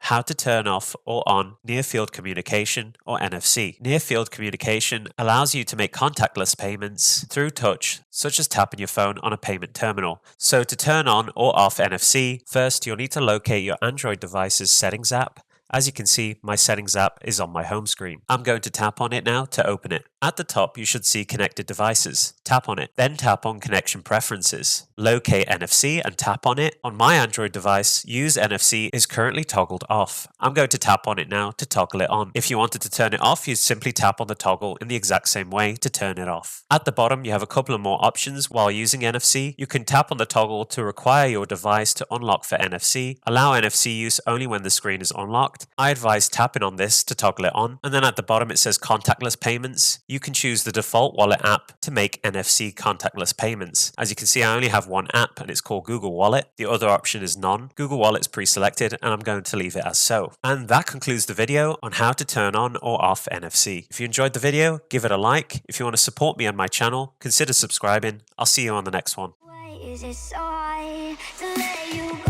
how to turn off or on near-field communication or NFC. Near-field communication allows you to make contactless payments through touch, such as tapping your phone on a payment terminal. So to turn on or off NFC, first you'll need to locate your Android device's settings app. As you can see, my settings app is on my home screen. I'm going to tap on it now to open it. At the top, you should see connected devices. Tap on it, then tap on connection preferences. Locate NFC and tap on it. On my Android device, use NFC is currently toggled off. I'm going to tap on it now to toggle it on. If you wanted to turn it off, you simply tap on the toggle in the exact same way to turn it off. At the bottom, you have a couple of more options while using NFC. You can tap on the toggle to require your device to unlock for NFC. Allow NFC use only when the screen is unlocked. I advise tapping on this to toggle it on. And then at the bottom, it says contactless payments. You can choose the default wallet app to make NFC contactless payments. As you can see, I only have one app and it's called Google Wallet. The other option is none. Google Wallet's pre-selected and I'm going to leave it as so. And that concludes the video on how to turn on or off NFC. If you enjoyed the video, give it a like. If you want to support me on my channel, consider subscribing. I'll see you on the next one. Why is it so hard to let you go?